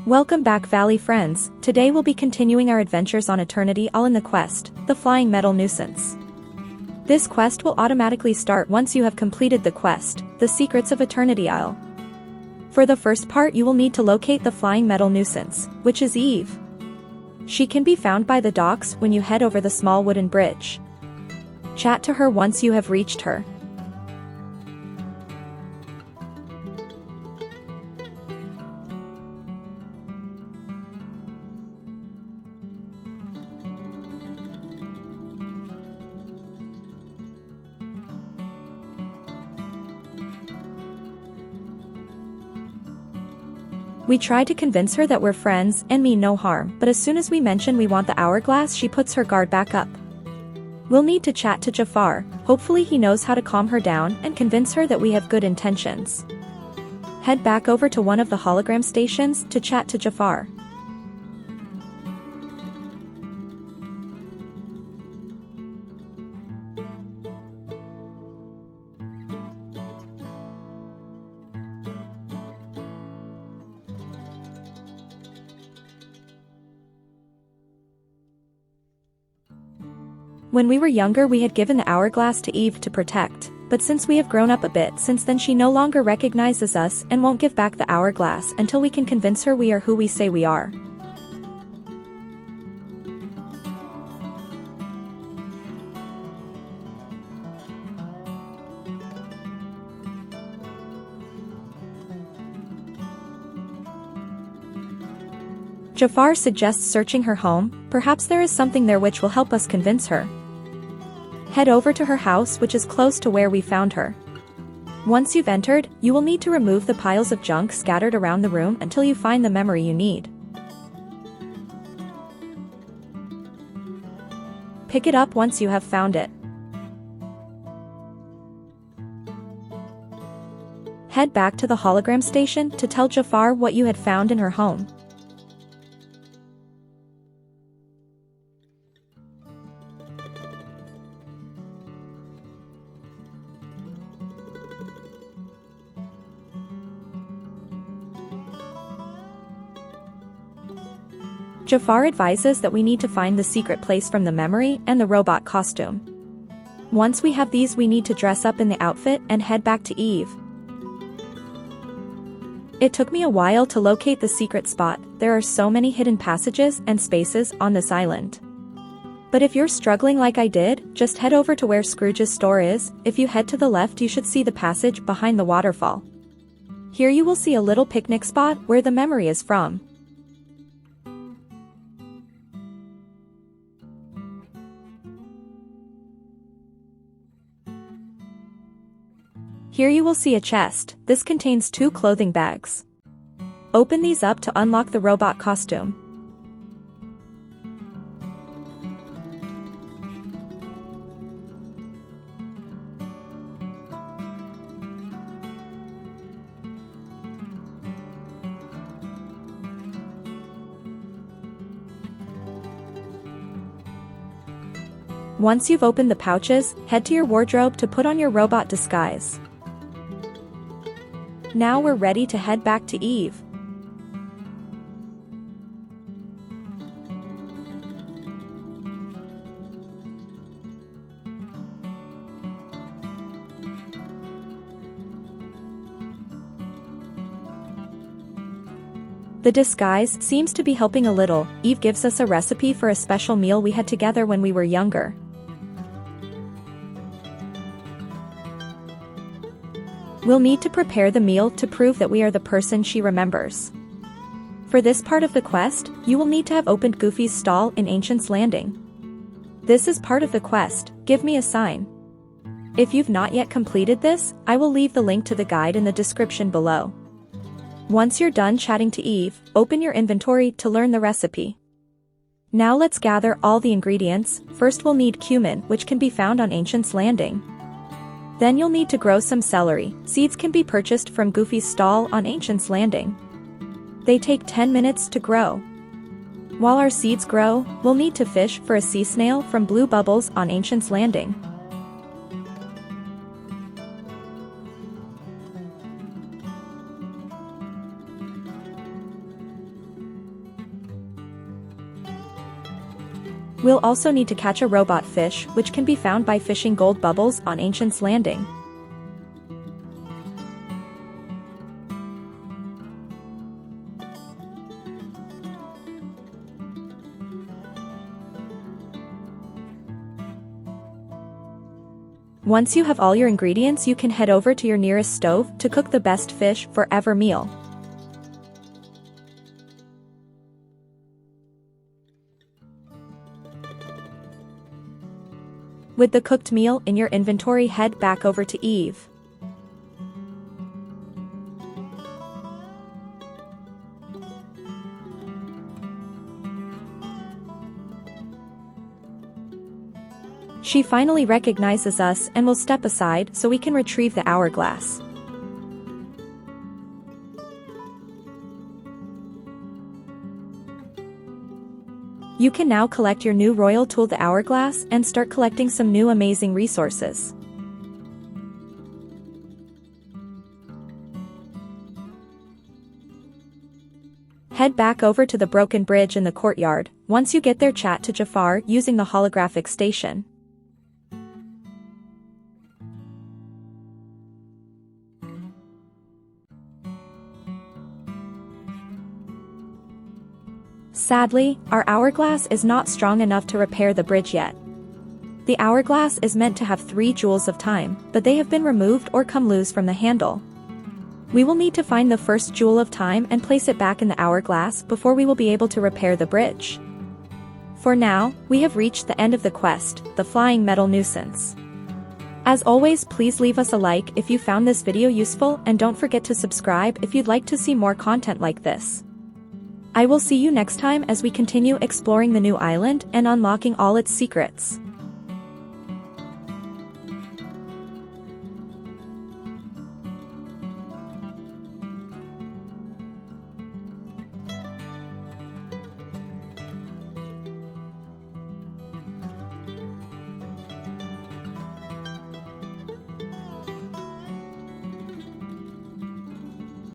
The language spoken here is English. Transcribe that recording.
Welcome back, Valley friends. Today we'll be continuing our adventures on Eternity, all in the quest, the Flying Metal Nuisance. This quest will automatically start once you have completed the quest, the Secrets of Eternity Isle. For the first part, you will need to locate the Flying Metal Nuisance, which is Eve. She can be found by the docks when you head over the small wooden bridge. Chat to her once you have reached her. We try to convince her that we're friends and mean no harm, but as soon as we mention we want the hourglass, she puts her guard back up. We'll need to chat to Jafar. Hopefully he knows how to calm her down and convince her that we have good intentions. Head back over to one of the hologram stations to chat to Jafar. When we were younger, we had given the hourglass to Eve to protect, but since we have grown up a bit since then, she no longer recognizes us and won't give back the hourglass until we can convince her we are who we say we are. Jafar suggests searching her home. Perhaps there is something there which will help us convince her. Head over to her house, which is close to where we found her. Once you've entered, you will need to remove the piles of junk scattered around the room until you find the memory you need. Pick it up once you have found it. Head back to the hologram station to tell Jafar what you had found in her home. Jafar advises that we need to find the secret place from the memory and the robot costume. Once we have these, we need to dress up in the outfit and head back to Eve. It took me a while to locate the secret spot. There are so many hidden passages and spaces on this island. But if you're struggling like I did, just head over to where Scrooge's store is. If you head to the left, you should see the passage behind the waterfall. Here you will see a little picnic spot where the memory is from. Here you will see a chest. This contains 2 clothing bags. Open these up to unlock the robot costume. Once you've opened the pouches, head to your wardrobe to put on your robot disguise. Now we're ready to head back to Eve. The disguise seems to be helping a little. Eve gives us a recipe for a special meal we had together when we were younger. We'll need to prepare the meal to prove that we are the person she remembers. For this part of the quest, you will need to have opened Goofy's stall in Ancient's Landing. This is part of the quest. Give me a sign. If you've not yet completed this, I will leave the link to the guide in the description below. Once you're done chatting to Eve, open your inventory to learn the recipe. Now let's gather all the ingredients. First we'll need cumin, which can be found on Ancient's Landing. Then you'll need to grow some celery. Seeds can be purchased from Goofy's stall on Ancient's Landing. They take 10 minutes to grow. While our seeds grow, we'll need to fish for a sea snail from Blue Bubbles on Ancient's Landing. We'll also need to catch a robot fish, which can be found by fishing gold bubbles on Ancient's Landing. Once you have all your ingredients, you can head over to your nearest stove to cook the best fish for ever meal. With the cooked meal in your inventory, head back over to Eve. She finally recognizes us and will step aside so we can retrieve the hourglass. You can now collect your new royal tool, the hourglass, and start collecting some new amazing resources. Head back over to the broken bridge in the courtyard. Once you get there, chat to Jafar using the holographic station. Sadly, our hourglass is not strong enough to repair the bridge yet. The hourglass is meant to have 3 jewels of time, but they have been removed or come loose from the handle. We will need to find the first jewel of time and place it back in the hourglass before we will be able to repair the bridge. For now, we have reached the end of the quest, the flying metal nuisance. As always, please leave us a like if you found this video useful, and don't forget to subscribe if you'd like to see more content like this. I will see you next time as we continue exploring the new island and unlocking all its secrets.